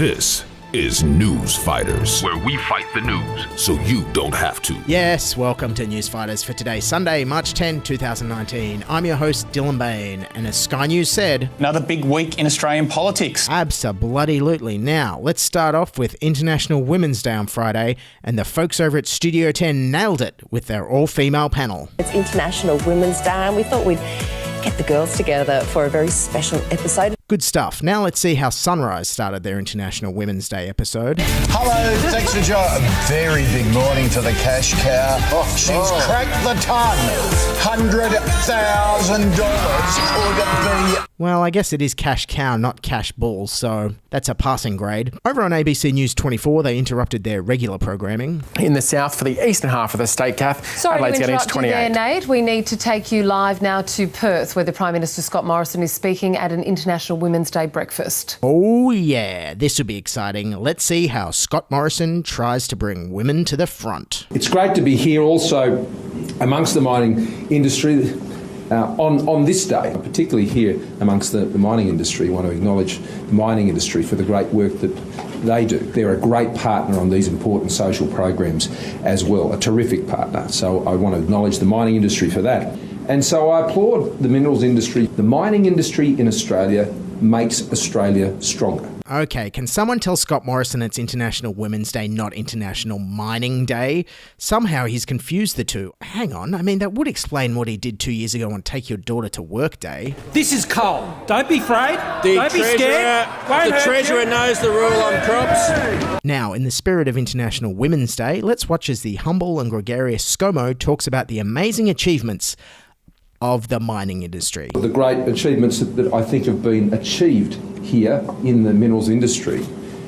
This is News Fighters, where we fight the news so you don't have to. Yes, welcome to News Fighters for today, Sunday, March 10, 2019. I'm your host, Dylan Behan, and as Sky News said... Another big week in Australian politics. Abso-bloody-lutely. Now, let's start off with International Women's Day on Friday, and the folks over at Studio 10 nailed it with their all-female panel. It's International Women's Day, and we thought we'd get the girls together for a very special episode. Good stuff. Now let's see how Sunrise started their International Women's Day episode. Hello, thanks for joining. Very big morning for the cash cow. She's cracked the ton. $100,000 could be. Well, I guess it is cash cow, not cash balls, so that's a passing grade. Over on ABC News 24, they interrupted their regular programming. In the south for the eastern half of the state, Kath. Sorry Adelaide's to interrupt you there, 28. Nate. We need to take you live now to Perth, where the Prime Minister Scott Morrison is speaking at an International Women's Day breakfast. Oh yeah, this will be exciting. Let's see how Scott Morrison tries to bring women to the front. It's great to be here also amongst the mining industry on this day, particularly here amongst the mining industry. I want to acknowledge the mining industry for the great work that they do. They're a great partner on these important social programs as well, a terrific partner. So I want to acknowledge the mining industry for that. And so I applaud the minerals industry. The mining industry in Australia makes Australia stronger. Okay, can someone tell Scott Morrison it's International Women's Day, not International Mining Day? Somehow he's confused the two. Hang on, I mean, that would explain what he did 2 years ago on Take Your Daughter to Work Day. This is coal. Don't be afraid. Don't be scared. The Treasurer knows the rule on crops. Now, in the spirit of International Women's Day, let's watch as the humble and gregarious ScoMo talks about the amazing achievements of the mining industry. The great achievements that I think have been achieved here in the minerals industry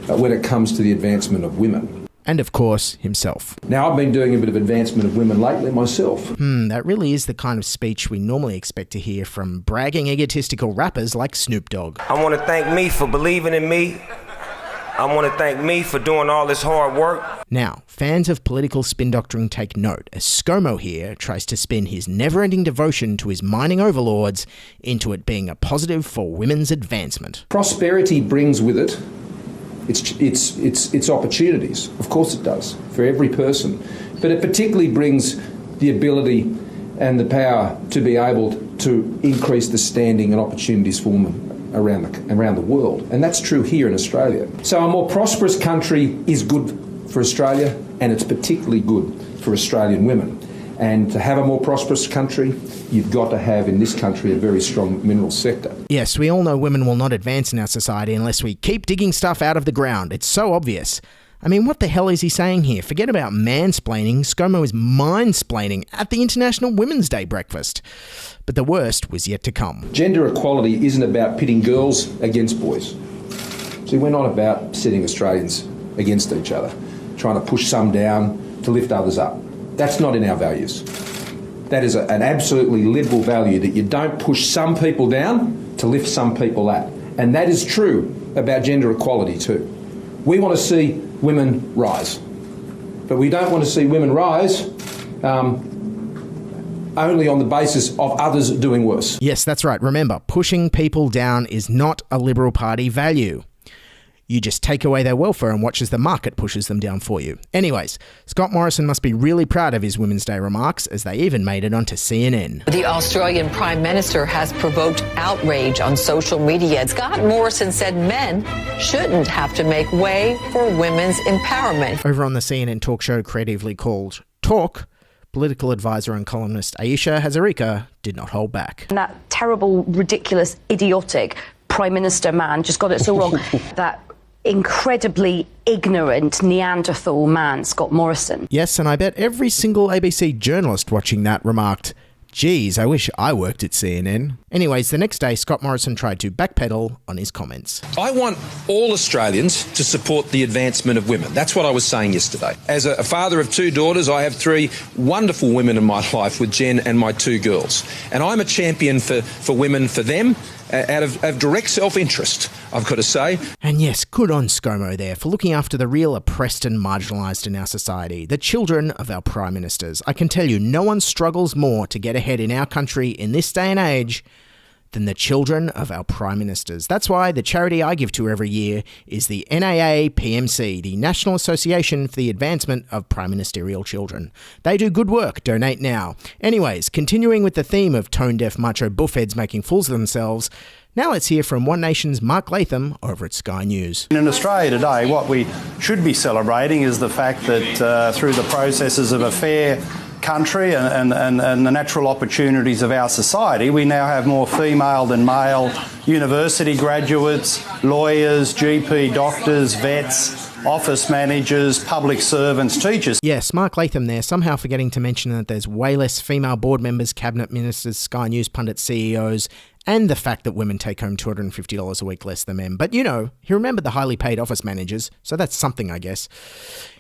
when it comes to the advancement of women. And of course, himself. Now, I've been doing a bit of advancement of women lately myself. That really is the kind of speech we normally expect to hear from bragging, egotistical rappers like Snoop Dogg. I want to thank me for believing in me. I want to thank me for doing all this hard work. Now, fans of political spin doctoring take note as ScoMo here tries to spin his never-ending devotion to his mining overlords into it being a positive for women's advancement. Prosperity brings with it its opportunities. Of course it does, for every person. But it particularly brings the ability and the power to be able to increase the standing and opportunities for women around the world. And that's true here in Australia. So a more prosperous country is good for Australia, and it's particularly good for Australian women. And to have a more prosperous country, you've got to have in this country a very strong minerals sector. Yes, we all know women will not advance in our society unless we keep digging stuff out of the ground. It's so obvious. I mean, what the hell is he saying here? Forget about mansplaining. ScoMo is mind-splaining at the International Women's Day breakfast. But the worst was yet to come. Gender equality isn't about pitting girls against boys. See, we're not about setting Australians against each other, trying to push some down to lift others up. That's not in our values. That is an absolutely liberal value, that you don't push some people down to lift some people up. And that is true about gender equality too. We want to see women rise, but we don't want to see women rise only on the basis of others doing worse. Yes, that's right. Remember, pushing people down is not a Liberal Party value. You just take away their welfare and watch as the market pushes them down for you. Anyways, Scott Morrison must be really proud of his Women's Day remarks, as they even made it onto CNN. The Australian Prime Minister has provoked outrage on social media. Scott Morrison said men shouldn't have to make way for women's empowerment. Over on the CNN talk show creatively called Talk, political advisor and columnist Aisha Hazarika did not hold back. And that terrible, ridiculous, idiotic Prime Minister man just got it so wrong. That incredibly ignorant Neanderthal man, Scott Morrison. Yes, and I bet every single ABC journalist watching that remarked, geez, I wish I worked at CNN. Anyways, the next day, Scott Morrison tried to backpedal on his comments. I want all Australians to support the advancement of women. That's what I was saying yesterday. As a father of two daughters, I have three wonderful women in my life with Jen and my two girls. And I'm a champion for women, for them, out of direct self-interest, I've got to say. And yes, good on ScoMo there for looking after the real oppressed and marginalised in our society, the children of our prime ministers. I can tell you, no one struggles more to get ahead in our country in this day and age than the children of our Prime Ministers. That's why the charity I give to every year is the NAA-PMC, the National Association for the Advancement of Prime Ministerial Children. They do good work. Donate now. Anyways, continuing with the theme of tone-deaf macho buffheads making fools of themselves, now let's hear from One Nation's Mark Latham over at Sky News. In Australia today, what we should be celebrating is the fact that through the processes of a fair country and the natural opportunities of our society, we now have more female than male university graduates, lawyers, GP doctors, vets, office managers, public servants, teachers. Yes, Mark Latham there, somehow forgetting to mention that there's way less female board members, cabinet ministers, Sky News pundits, CEOs, and the fact that women take home $250 a week less than men. But you know, he remembered the highly paid office managers, so that's something, I guess.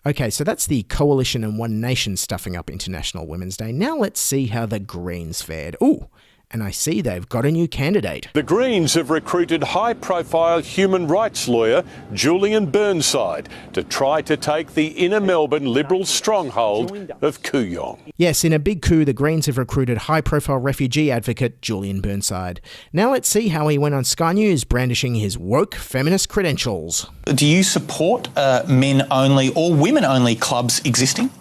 Okay, so that's the Coalition and One Nation stuffing up International Women's Day. Now let's see how the Greens fared. Ooh, and I see they've got a new candidate. The Greens have recruited high-profile human rights lawyer Julian Burnside to try to take the inner Melbourne Liberal stronghold of Kooyong. Yes, in a big coup, the Greens have recruited high-profile refugee advocate Julian Burnside. Now let's see how he went on Sky News brandishing his woke feminist credentials. Do you support men-only or women-only clubs existing?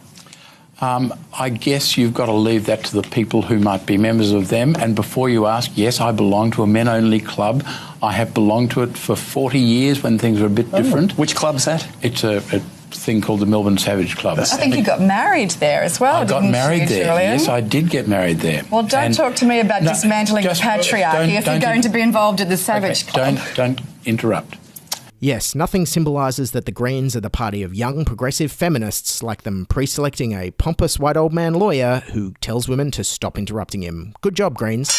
I guess you've got to leave that to the people who might be members of them. And before you ask, yes, I belong to a men-only club. I have belonged to it for 40 years when things were a bit different. Which club's that? It's a thing called the Melbourne Savage Club. I think you got married there as well, didn't you, I got married there, Julian? Yes, I did get married there. Well, don't talk to me about dismantling the patriarchy if you're going to be involved at the Savage Club. Don't interrupt. Yes, nothing symbolises that the Greens are the party of young, progressive feminists like them pre-selecting a pompous white old man lawyer who tells women to stop interrupting him. Good job, Greens.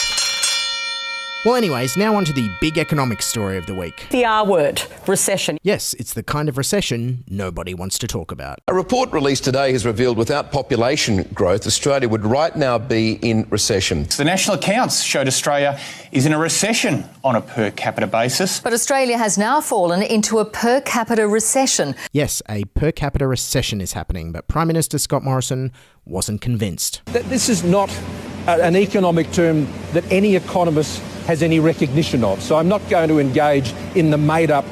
Well, anyways, now on to the big economic story of the week. The R word, recession. Yes, it's the kind of recession nobody wants to talk about. A report released today has revealed without population growth, Australia would right now be in recession. The national accounts showed Australia is in a recession on a per capita basis. But Australia has now fallen into a per capita recession. Yes, a per capita recession is happening, but Prime Minister Scott Morrison wasn't convinced. This is not an economic term that any economist has any recognition of. So I'm not going to engage in the made-up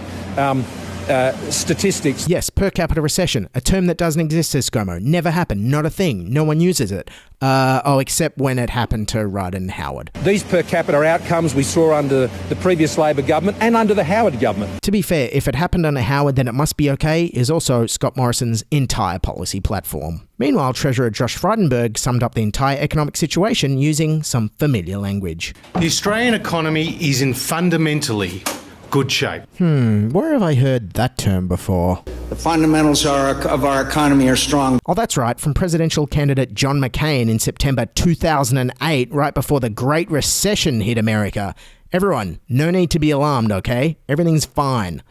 statistics. Yes, per capita recession, a term that doesn't exist, says ScoMo. Never happened, not a thing, no one uses it. Except when it happened to Rudd and Howard. These per capita outcomes we saw under the previous Labor government and under the Howard government. To be fair, if it happened under Howard, then it must be okay, is also Scott Morrison's entire policy platform. Meanwhile, Treasurer Josh Frydenberg summed up the entire economic situation using some familiar language. The Australian economy is in fundamentally good shape. Where have I heard that term before? The fundamentals of our economy are strong. Oh, that's right, from presidential candidate John McCain in September 2008, right before the Great Recession hit America. Everyone, no need to be alarmed, okay? Everything's fine.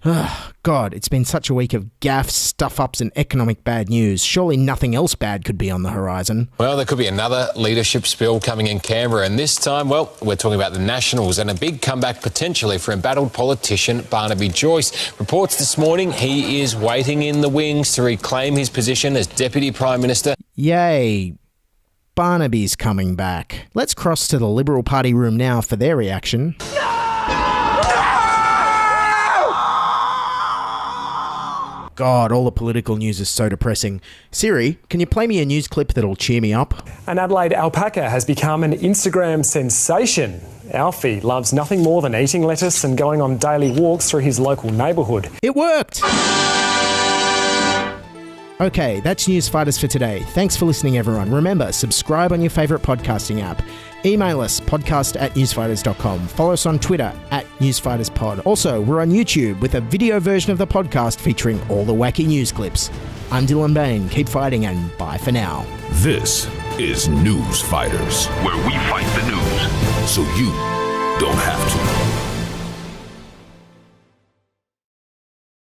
God, it's been such a week of gaffes, stuff-ups and economic bad news. Surely nothing else bad could be on the horizon. Well, there could be another leadership spill coming in Canberra, and this time, well, we're talking about the Nationals and a big comeback potentially for embattled politician Barnaby Joyce. Reports this morning he is waiting in the wings to reclaim his position as Deputy Prime Minister. Yay. Barnaby's coming back. Let's cross to the Liberal Party room now for their reaction. God, all the political news is so depressing. Siri, can you play me a news clip that'll cheer me up? An Adelaide alpaca has become an Instagram sensation. Alfie loves nothing more than eating lettuce and going on daily walks through his local neighbourhood. It worked! Okay, that's News Fighters for today. Thanks for listening, everyone. Remember, subscribe on your favourite podcasting app. Email us, podcast@newsfighters.com. Follow us on Twitter, @newsfighterspod. Also, we're on YouTube with a video version of the podcast featuring all the wacky news clips. I'm Dylan Behan. Keep fighting and bye for now. This is News Fighters, where we fight the news so you don't have to.